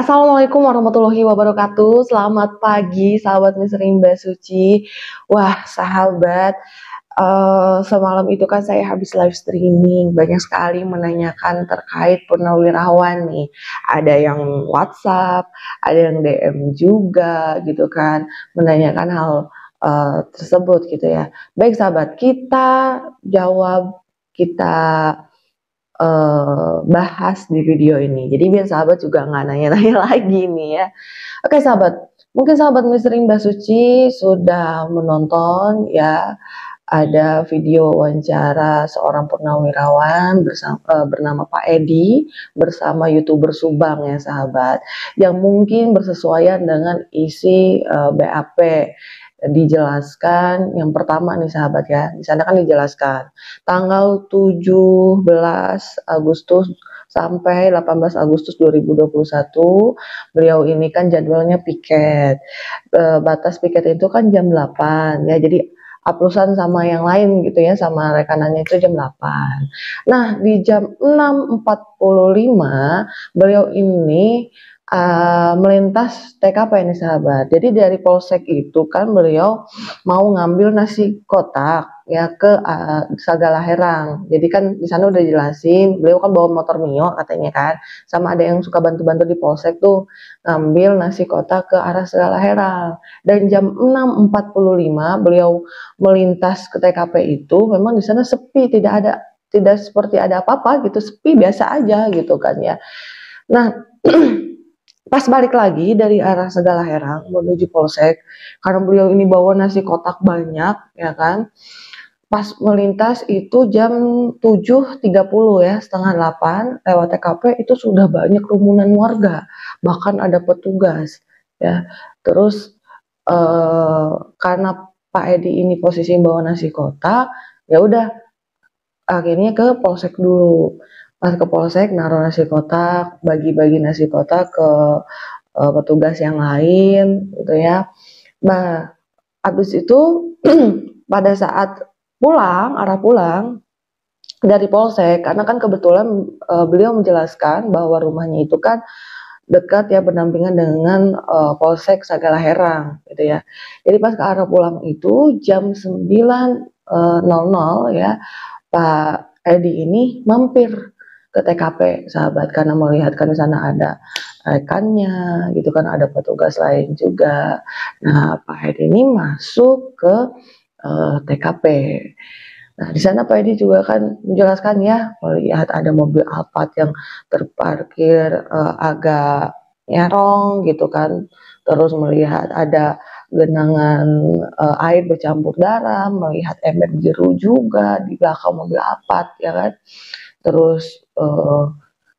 Assalamualaikum warahmatullahi wabarakatuh. Selamat pagi, sahabat Misteri Mbak Suci. Wah, sahabat, semalam itu kan saya habis live streaming. Banyak sekali menanyakan terkait purnawirawan nih. Ada yang WhatsApp, ada yang DM juga gitu kan, menanyakan hal tersebut gitu ya. Baik sahabat, kita jawab, kita bahas di video ini. Jadi biar sahabat juga nggak nanya-nanya lagi nih ya. Oke sahabat, mungkin sahabat Misteri Mbak Suci sudah menonton ya, ada video wawancara seorang purnawirawan bernama Pak Edi bersama YouTuber Subang ya sahabat, yang mungkin bersesuaian dengan isi BAP. Dijelaskan yang pertama nih sahabat ya, di sana kan dijelaskan tanggal 17 Agustus sampai 18 Agustus 2021 beliau ini kan jadwalnya piket. Batas piket itu kan jam 8 ya, jadi aplusan sama yang lain gitu ya, sama rekanannya itu jam 8. Nah di jam 6.45 beliau ini melintas TKP ini sahabat. Jadi dari polsek itu kan beliau mau ngambil nasi kotak ya ke Sagala Herang. Jadi kan di sana udah jelasin, beliau kan bawa motor Mio katanya kan, sama ada yang suka bantu-bantu di polsek tuh ngambil nasi kotak ke arah Sagala Herang. Dan jam 6.45 beliau melintas ke TKP itu, memang di sana sepi, tidak seperti ada apa-apa gitu, sepi biasa aja gitu kan ya. Nah, pas balik lagi dari arah Sagala Herang menuju polsek, karena beliau ini bawa nasi kotak banyak ya kan, pas melintas itu jam 7.30 ya, setengah 8 lewat TKP itu sudah banyak kerumunan warga, bahkan ada petugas ya. Terus karena Pak Edi ini posisi bawa nasi kotak, ya udah akhirnya ke polsek dulu. Pas ke polsek naruh nasi kotak, bagi-bagi nasi kotak ke petugas yang lain gitu ya. Nah, habis itu pada saat arah pulang dari polsek, karena kan kebetulan beliau menjelaskan bahwa rumahnya itu kan dekat ya, berdampingan dengan polsek Sagala Herang gitu ya. Jadi pas ke arah pulang itu jam 9.00 ya, Pak Edi ini mampir ke TKP sahabat, karena melihat kan di sana ada rekannya gitu kan, ada petugas lain juga. Nah Pak Edi ini masuk ke TKP. Nah di sana Pak Edi juga kan menjelaskan ya, melihat ada mobil Alphard yang terparkir agak nyerong gitu kan, terus melihat ada genangan air bercampur darah, melihat ember jeru juga di belakang mobil Alphard ya kan. Terus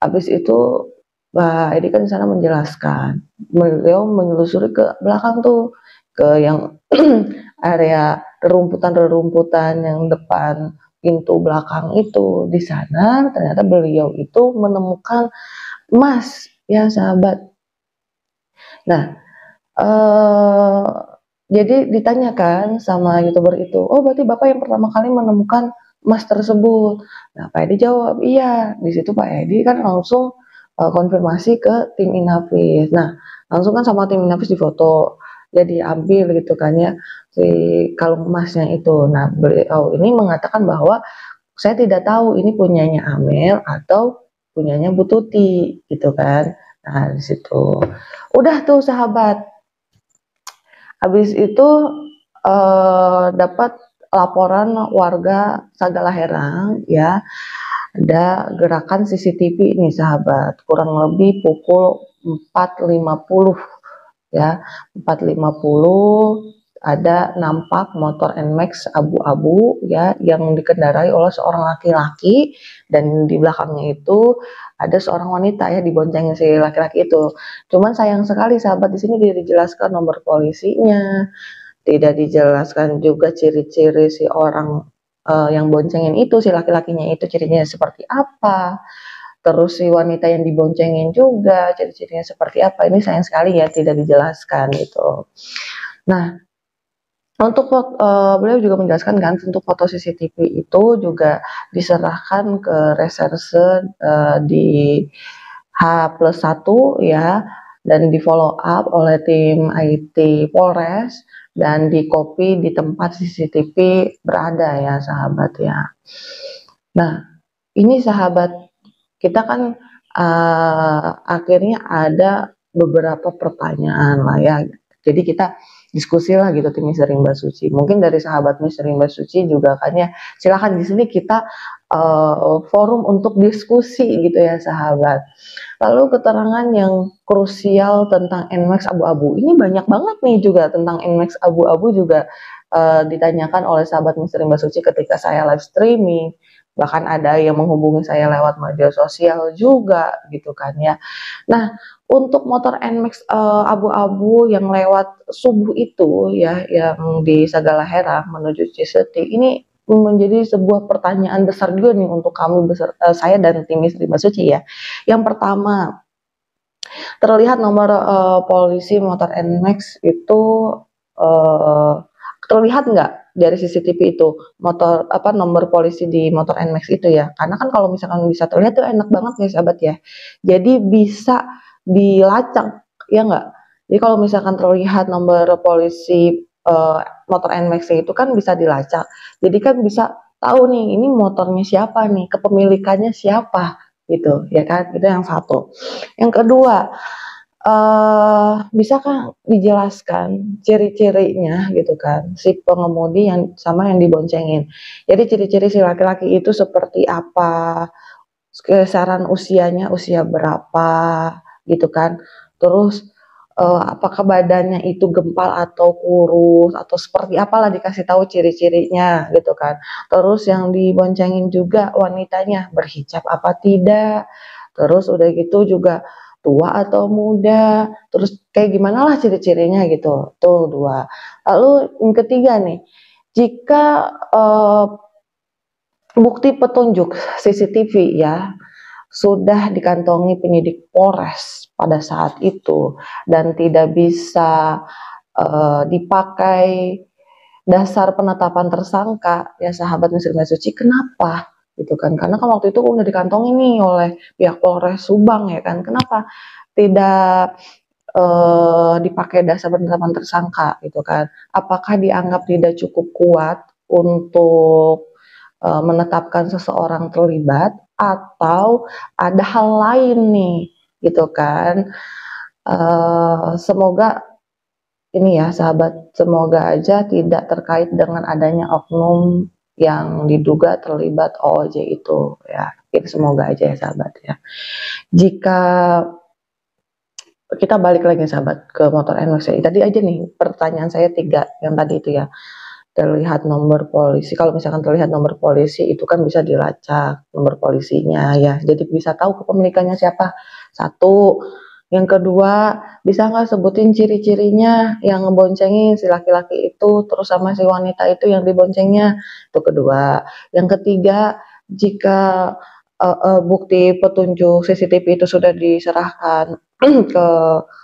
habis itu Mbak Edi kan di sana menjelaskan, beliau menyelusuri ke belakang tuh, ke yang area rerumputan yang depan pintu belakang itu. Di sana ternyata beliau itu menemukan emas ya sahabat. Nah, jadi ditanyakan sama YouTuber itu, oh berarti Bapak yang pertama kali menemukan emas tersebut. Nah, Pak Edi jawab, iya. Di situ Pak Edi kan langsung konfirmasi ke tim Inafis. Nah, langsung kan sama tim Inafis difoto, jadi ambil gitu kan ya si kalung emasnya itu. Nah, beliau ini mengatakan bahwa saya tidak tahu ini punyanya Amel atau punyanya Bu Tuti gitu kan. Nah, di situ udah tuh sahabat. Habis itu dapat laporan warga Sagala Herang ya, ada gerakan CCTV nih sahabat, kurang lebih pukul 4.50 ya, 4.50 ada nampak motor NMAX abu-abu ya, yang dikendarai oleh seorang laki-laki, dan di belakangnya itu ada seorang wanita ya, diboncengin si laki-laki itu. Cuman sayang sekali sahabat, di sini tidak dijelaskan nomor polisinya, tidak dijelaskan juga ciri-ciri si orang yang boncengin itu, si laki-lakinya itu cirinya seperti apa. Terus si wanita yang diboncengin juga ciri-cirinya seperti apa. Ini sayang sekali ya tidak dijelaskan gitu. Nah, untuk beliau juga menjelaskan kan, untuk foto CCTV itu juga diserahkan ke reserse di H+1 ya. dan di follow up oleh tim IT Polres dan di copy di tempat CCTV berada ya sahabat ya. Nah, ini sahabat, kita kan akhirnya ada beberapa pertanyaan lah ya. Jadi kita diskusi lah gitu tim Misteri Mbak Suci. Mungkin dari sahabat Misteri Mbak Suci juga kan ya. Silakan di sini kita forum untuk diskusi gitu ya sahabat. Lalu keterangan yang krusial tentang NMAX abu-abu. Ini banyak banget nih juga tentang NMAX abu-abu juga ditanyakan oleh sahabat Misteri Mbak Suci ketika saya live streaming. Bahkan ada yang menghubungi saya lewat media sosial juga gitu kan ya. Nah, untuk motor NMAX abu-abu yang lewat subuh itu ya, yang di Sagalahera menuju Ciseti, ini menjadi sebuah pertanyaan besar juga nih untuk kami saya dan tim Misteri Mbak Suci ya. Yang pertama, terlihat nomor polisi motor NMAX itu terlihat nggak dari CCTV itu motor nomor polisi di motor NMAX itu ya, karena kan kalau misalkan bisa terlihat tuh enak banget ya sahabat ya, jadi bisa dilacak ya nggak. Jadi kalau misalkan terlihat nomor polisi motor NMAX itu kan bisa dilacak, jadi kan bisa tahu nih ini motornya siapa nih, kepemilikannya siapa gitu ya kan. Itu yang satu. Yang kedua, bisakah dijelaskan ciri-cirinya gitu kan, si pengemudi yang sama yang diboncengin. Jadi ciri-ciri si laki-laki itu seperti apa, kisaran usianya usia berapa gitu kan. Terus apakah badannya itu gempal atau kurus atau seperti apalah, dikasih tahu ciri-cirinya gitu kan. Terus yang diboncengin juga wanitanya berhijab apa tidak. Terus udah gitu juga tua atau muda, terus kayak gimana lah ciri-cirinya gitu. Tuh dua. Lalu yang ketiga nih, jika bukti petunjuk CCTV ya sudah dikantongi penyidik Polres pada saat itu dan tidak bisa dipakai dasar penetapan tersangka ya sahabat Misteri Mbak Suci, kenapa gitu kan, karena kan waktu itu udah dikantongi nih oleh pihak Polres Subang ya kan, kenapa tidak dipakai dasar penetapan tersangka gitu kan, apakah dianggap tidak cukup kuat untuk menetapkan seseorang terlibat atau ada hal lain nih gitu kan. Semoga ini ya sahabat, semoga aja tidak terkait dengan adanya oknum yang diduga terlibat OOJ itu ya. Itu semoga aja ya sahabat ya. Jika kita balik lagi sahabat ke motor NMAX ya. Tadi aja nih pertanyaan saya 3 yang tadi itu ya. Terlihat nomor polisi, kalau misalkan terlihat nomor polisi itu kan bisa dilacak nomor polisinya ya. Jadi bisa tahu kepemilikannya siapa. Satu. Yang kedua, bisa nggak sebutin ciri-cirinya yang ngeboncengin si laki-laki itu, terus sama si wanita itu yang diboncengnya. Itu kedua. Yang ketiga, jika bukti petunjuk CCTV itu sudah diserahkan ke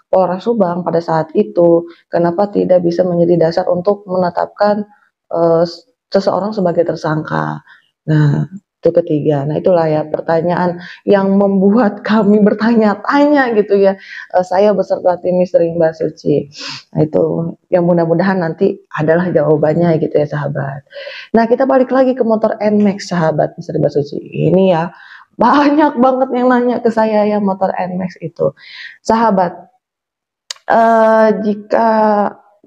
Polres Subang pada saat itu, kenapa tidak bisa menjadi dasar untuk menetapkan seseorang sebagai tersangka. Nah, itu ketiga. Nah, itulah ya pertanyaan yang membuat kami bertanya-tanya gitu ya. Saya beserta tim Misteri Mbak Suci. Nah, itu yang mudah-mudahan nanti adalah jawabannya gitu ya sahabat. Nah, kita balik lagi ke motor NMAX sahabat Misteri Mbak Suci. Ini ya banyak banget yang nanya ke saya ya motor NMAX itu. Sahabat, jika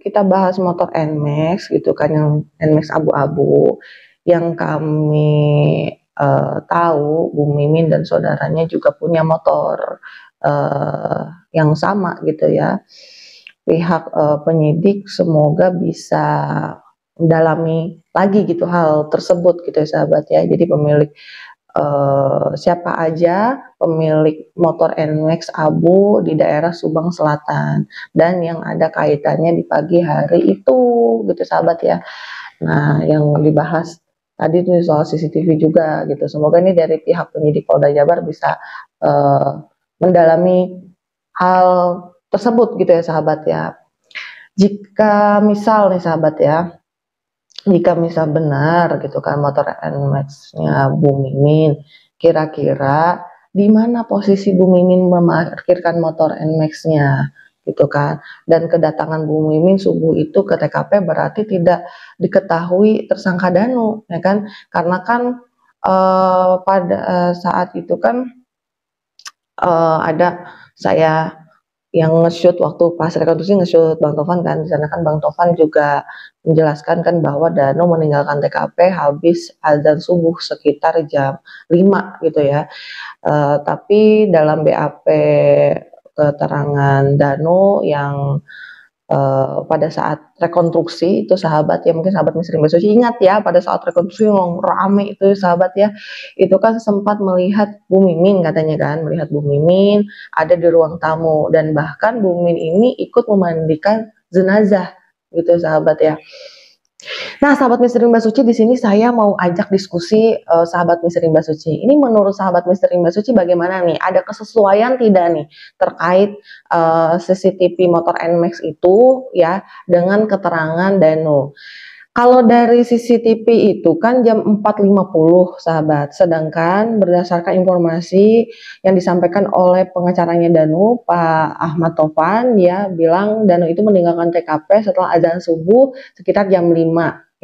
kita bahas motor NMAX gitu kan, yang NMAX abu-abu, yang kami tahu Bu Mimin dan saudaranya juga punya motor yang sama gitu ya. Pihak penyidik semoga bisa mendalami lagi gitu hal tersebut gitu ya sahabat ya. Jadi pemilik siapa aja pemilik motor NMAX abu di daerah Subang Selatan dan yang ada kaitannya di pagi hari itu gitu sahabat ya. Nah, yang dibahas tadi itu soal CCTV juga gitu. Semoga ini dari pihak penyidik Polda Jabar bisa mendalami hal tersebut gitu ya sahabat ya. Jika misal nih sahabat ya, jika misal benar gitu kan motor NMAX-nya Bu Mimin, kira-kira di mana posisi Bu Mimin memarkirkan motor NMAX-nya gitu kan. Dan kedatangan Bu Mimin subuh itu ke TKP berarti tidak diketahui tersangka Danu, ya kan? Karena kan pada saat itu kan ada saya yang nge-shoot waktu pas rekonstruksi, nge-shoot Bang Tovan kan. Di sana kan Bang Tovan juga menjelaskan kan bahwa Danu meninggalkan TKP habis azan subuh sekitar jam 5 gitu ya. Tapi dalam BAP keterangan Danu yang pada saat rekonstruksi itu sahabat ya, mungkin sahabat Misteri Mbak Suci ingat ya, pada saat rekonstruksi yang rame itu sahabat ya, itu kan sempat melihat Bu Mimin katanya kan, melihat Bu Mimin ada di ruang tamu dan bahkan Bu Mimin ini ikut memandikan jenazah gitu sahabat ya. Nah, sahabat misteri Mbak Suci, di sini saya mau ajak diskusi sahabat misteri Mbak Suci. Ini menurut sahabat misteri Mbak Suci bagaimana nih? Ada kesesuaian tidak nih terkait CCTV motor NMAX itu ya dengan keterangan Danu? Kalau dari CCTV itu kan jam 4.50 sahabat, sedangkan berdasarkan informasi yang disampaikan oleh pengacaranya Danu, Pak Ahmad Tovan, ya bilang Danu itu meninggalkan TKP setelah azan subuh sekitar jam 5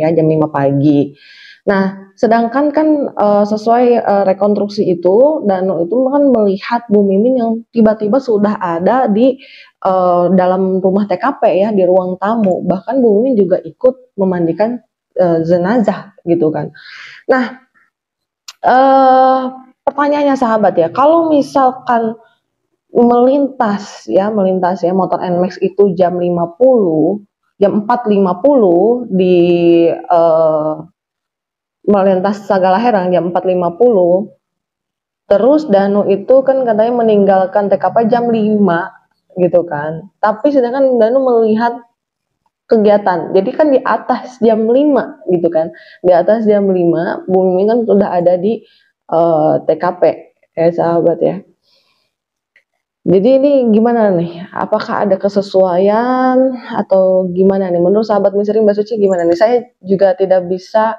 ya, jam 5 pagi. Nah, sedangkan kan sesuai rekonstruksi itu Danu itu kan melihat Bu Mimin yang tiba-tiba sudah ada di dalam rumah TKP ya, di ruang tamu. Bahkan Bu Mimin juga ikut memandikan jenazah gitu kan. Nah, pertanyaannya sahabat ya, kalau misalkan melintas ya motor NMAX itu jam 50, jam 4.50 di melintas Sagala Herang jam 4.50, terus Danu itu kan katanya meninggalkan TKP jam 5 gitu kan. Tapi sedangkan Danu melihat kegiatan. Jadi kan di atas jam 5 gitu kan. Di atas jam 5 Bu Mimin kan sudah ada di TKP ya sahabat ya. Jadi ini gimana nih? Apakah ada kesesuaian atau gimana nih? Menurut sahabat misteri Mbak Suci gimana nih? Saya juga tidak bisa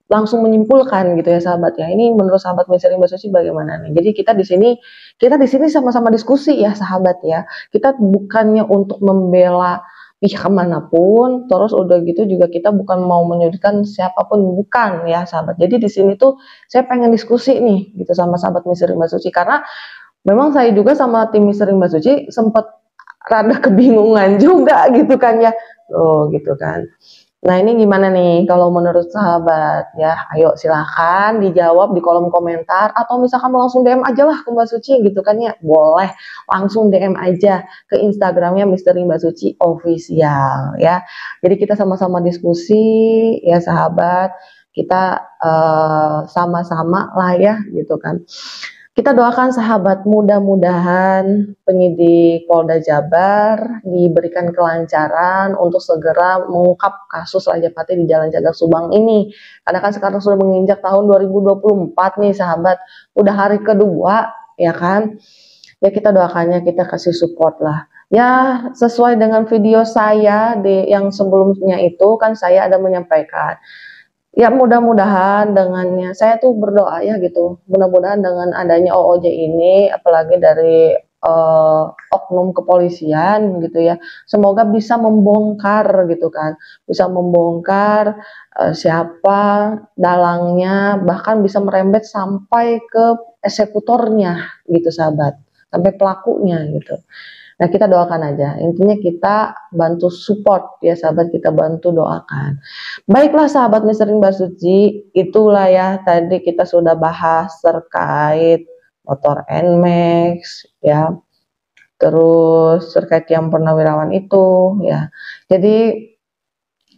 langsung menyimpulkan gitu ya sahabat ya. Ini menurut sahabat misteri Mbak Suci bagaimana nih? Jadi kita di sini sama-sama diskusi ya sahabat ya. Kita bukannya untuk membela pihak manapun, terus udah gitu juga kita bukan mau menyudutkan siapapun, bukan ya sahabat. Jadi di sini tuh saya pengen diskusi nih gitu sama sahabat misteri Mbak Suci karena memang saya juga sama tim misteri Mbak Suci sempat rada kebingungan juga gitu kan ya. Oh gitu kan. Nah ini gimana nih kalau menurut sahabat ya, ayo silahkan dijawab di kolom komentar atau misalkan langsung DM aja lah ke Mbak Suci gitu kan ya, boleh langsung DM aja ke Instagramnya Misteri Mbak Suci Official ya. Jadi kita sama-sama diskusi ya sahabat, kita sama-sama lah ya gitu kan. Kita doakan sahabat mudah-mudahan penyidik Polda Jabar diberikan kelancaran untuk segera mengungkap kasus Raja Patih di Jalan Cagak Subang ini. Karena kan sekarang sudah menginjak tahun 2024 nih sahabat. Udah hari kedua ya kan. Ya kita doakannya, kita kasih support lah. Ya sesuai dengan video saya yang sebelumnya itu kan saya ada menyampaikan. Ya mudah-mudahan dengannya, saya tuh berdoa ya gitu, mudah-mudahan dengan adanya OOJ ini, apalagi dari oknum kepolisian gitu ya, semoga bisa membongkar gitu kan, bisa membongkar siapa dalangnya, bahkan bisa merembet sampai ke eksekutornya gitu sahabat, sampai pelakunya gitu. Nah kita doakan aja, intinya kita bantu support ya sahabat, kita bantu doakan. Baiklah sahabat misteri Mbak Suci, itulah ya tadi kita sudah bahas terkait motor NMAX ya, terus terkait yang purnawirawan itu ya. Jadi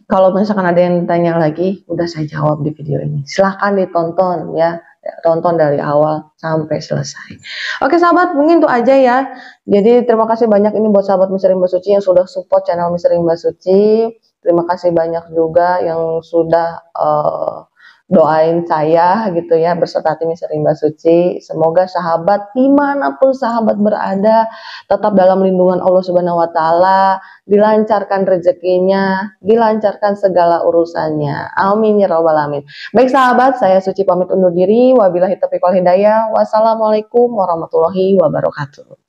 kalau misalkan ada yang tanya lagi, udah saya jawab di video ini. Silahkan ditonton ya, tonton dari awal sampai selesai. Oke sahabat, mungkin itu aja ya. Jadi terima kasih banyak ini buat sahabat misteri Mbak Suci yang sudah support channel misteri Mbak Suci. Terima kasih banyak juga yang sudah doain saya gitu ya berserta tim Misteri Mbak Suci. Semoga sahabat dimanapun sahabat berada tetap dalam lindungan Allah Subhanahu Wa Taala, dilancarkan rezekinya, dilancarkan segala urusannya. Amin ya robbal alamin. Baik sahabat, saya Suci pamit undur diri. Wabillahi taufiq wal hidayah. Wassalamualaikum warahmatullahi wabarakatuh.